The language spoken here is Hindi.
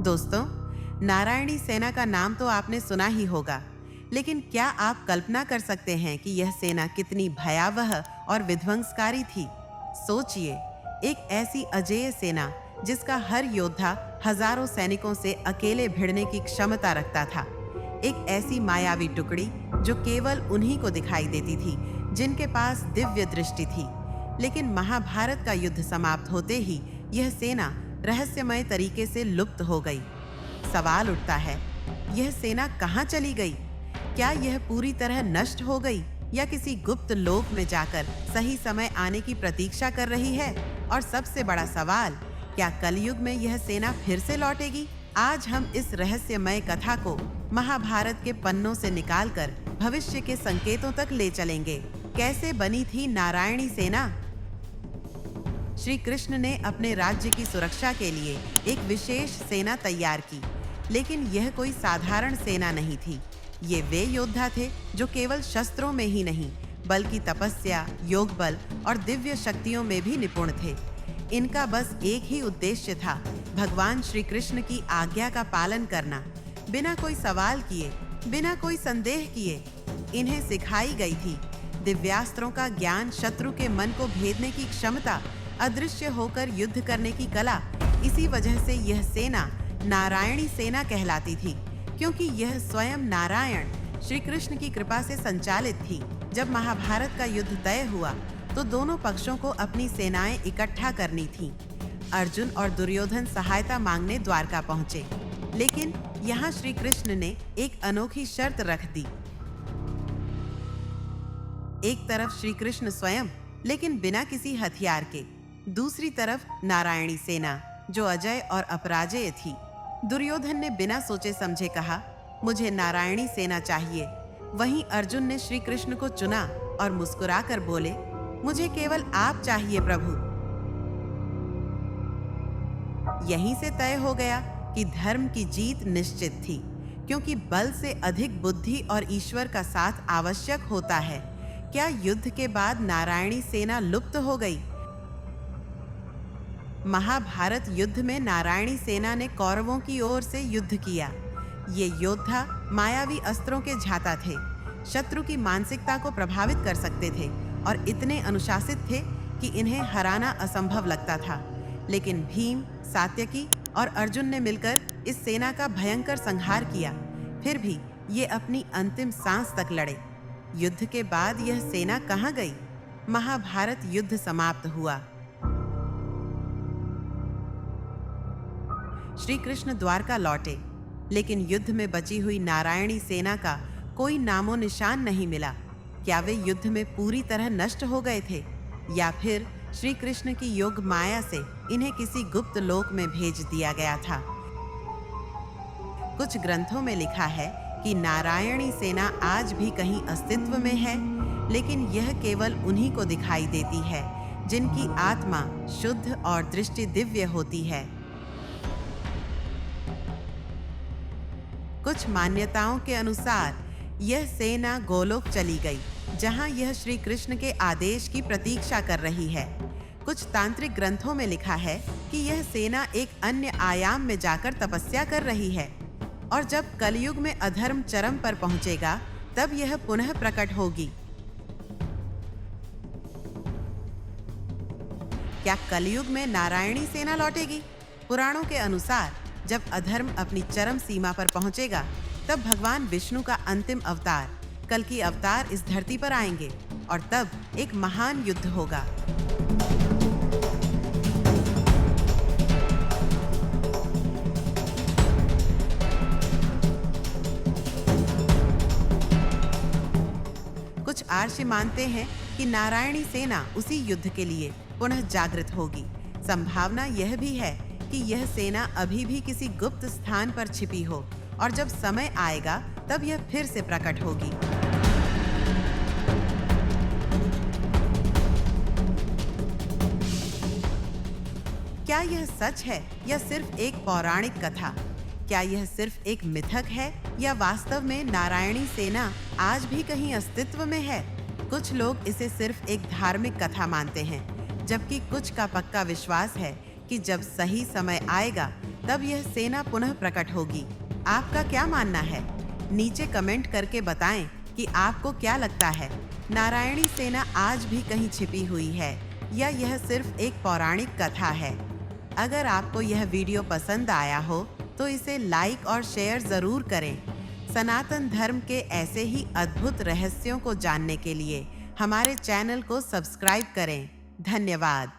दोस्तों, नारायणी सेना का नाम तो आपने सुना ही होगा, लेकिन क्या आप कल्पना कर सकते हैं कि यह सेना कितनी भयावह और विध्वंसकारी थी? सोचिए, एक ऐसी अजेय सेना जिसका हर योद्धा हजारों सैनिकों से अकेले भिड़ने की क्षमता रखता था। एक ऐसी मायावी टुकड़ी जो केवल उन्हीं को दिखाई देती थी जिनके पास दिव्य दृष्टि थी। लेकिन महाभारत का युद्ध समाप्त होते ही यह सेना रहस्यमय तरीके से लुप्त हो गई। सवाल उठता है, यह सेना कहाँ चली गई? क्या यह पूरी तरह नष्ट हो गई या किसी गुप्त लोक में जाकर सही समय आने की प्रतीक्षा कर रही है? और सबसे बड़ा सवाल, क्या कलयुग में यह सेना फिर से लौटेगी? आज हम इस रहस्यमय कथा को महाभारत के पन्नों से निकालकर भविष्य के संकेतों तक ले चलेंगे। कैसे बनी थी नारायणी सेना? श्री कृष्ण ने अपने राज्य की सुरक्षा के लिए एक विशेष सेना तैयार की, लेकिन यह कोई साधारण सेना नहीं थी। ये वे योद्धा थे जो केवल शस्त्रों में ही नहीं, बल्कि तपस्या, योग बल और दिव्य शक्तियों में भी निपुण थे। इनका बस एक ही उद्देश्य था, भगवान श्री कृष्ण की आज्ञा का पालन करना, बिना कोई सवाल किए, बिना कोई संदेह किए। इन्हें सिखाई गई थी दिव्यास्त्रों का ज्ञान, शत्रु के मन को भेदने की क्षमता, अदृश्य होकर युद्ध करने की कला। इसी वजह से यह सेना नारायणी सेना कहलाती थी, क्योंकि यह स्वयं नारायण श्री कृष्ण की कृपा से संचालित थी। जब महाभारत का युद्ध तय हुआ तो दोनों पक्षों को अपनी सेनाएं इकट्ठा करनी थीं। अर्जुन और दुर्योधन सहायता मांगने द्वारका पहुंचे, लेकिन यहाँ श्री कृष्ण ने एक अनोखी शर्त रख दी। एक तरफ श्री कृष्ण स्वयं, लेकिन बिना किसी हथियार के, दूसरी तरफ नारायणी सेना जो अजय और अपराजेय थी। दुर्योधन ने बिना सोचे समझे कहा, मुझे नारायणी सेना चाहिए। वहीं अर्जुन ने श्री कृष्ण को चुना और मुस्कुराकर बोले, मुझे केवल आप चाहिए प्रभु। यहीं से तय हो गया कि धर्म की जीत निश्चित थी, क्योंकि बल से अधिक बुद्धि और ईश्वर का साथ आवश्यक होता है। क्या युद्ध के बाद नारायणी सेना लुप्त हो गई? महाभारत युद्ध में नारायणी सेना ने कौरवों की ओर से युद्ध किया। ये योद्धा मायावी अस्त्रों के झाता थे, शत्रु की मानसिकता को प्रभावित कर सकते थे और इतने अनुशासित थे कि इन्हें हराना असंभव लगता था। लेकिन भीम, सात्यकी और अर्जुन ने मिलकर इस सेना का भयंकर संहार किया। फिर भी ये अपनी अंतिम सांस तक लड़े। युद्ध के बाद यह सेना कहाँ गई? महाभारत युद्ध समाप्त हुआ। श्री कृष्ण द्वारका लौटे, लेकिन युद्ध में बची हुई नारायणी सेना का कोई नामो निशान नहीं मिला। क्या वे युद्ध में पूरी तरह नष्ट हो गए थे, या फिर श्री कृष्ण की योग माया से इन्हें किसी गुप्त लोक में भेज दिया गया था? कुछ ग्रंथों में लिखा है कि नारायणी सेना आज भी कहीं अस्तित्व में है, लेकिन यह केवल उन्हीं को दिखाई देती है जिनकी आत्मा शुद्ध और दृष्टि दिव्य होती है। कुछ मान्यताओं के अनुसार यह सेना गोलोक चली गई, जहां यह श्री कृष्ण के आदेश की प्रतीक्षा कर रही है। कुछ तांत्रिक ग्रंथों में लिखा है कि यह सेना एक अन्य आयाम में जाकर तपस्या कर रही है, और जब कलयुग में अधर्म चरम पर पहुंचेगा तब यह पुनः प्रकट होगी। क्या कलयुग में नारायणी सेना लौटेगी? पुराणों के अनुसार जब अधर्म अपनी चरम सीमा पर पहुंचेगा, तब भगवान विष्णु का अंतिम अवतार, कल्कि अवतार इस धरती पर आएंगे और तब एक महान युद्ध होगा। कुछ आर्षि मानते हैं कि नारायणी सेना उसी युद्ध के लिए पुनः जागृत होगी। संभावना यह भी है कि यह सेना अभी भी किसी गुप्त स्थान पर छिपी हो, और जब समय आएगा तब यह फिर से प्रकट होगी। क्या यह सच है या सिर्फ एक पौराणिक कथा? क्या यह सिर्फ एक मिथक है या वास्तव में नारायणी सेना आज भी कहीं अस्तित्व में है? कुछ लोग इसे सिर्फ एक धार्मिक कथा मानते हैं, जबकि कुछ का पक्का विश्वास है कि जब सही समय आएगा तब यह सेना पुनः प्रकट होगी। आपका क्या मानना है? नीचे कमेंट करके बताएं कि आपको क्या लगता है, नारायणी सेना आज भी कहीं छिपी हुई है या यह सिर्फ एक पौराणिक कथा है? अगर आपको यह वीडियो पसंद आया हो तो इसे लाइक और शेयर जरूर करें। सनातन धर्म के ऐसे ही अद्भुत रहस्यों को जानने के लिए हमारे चैनल को सब्सक्राइब करें। धन्यवाद।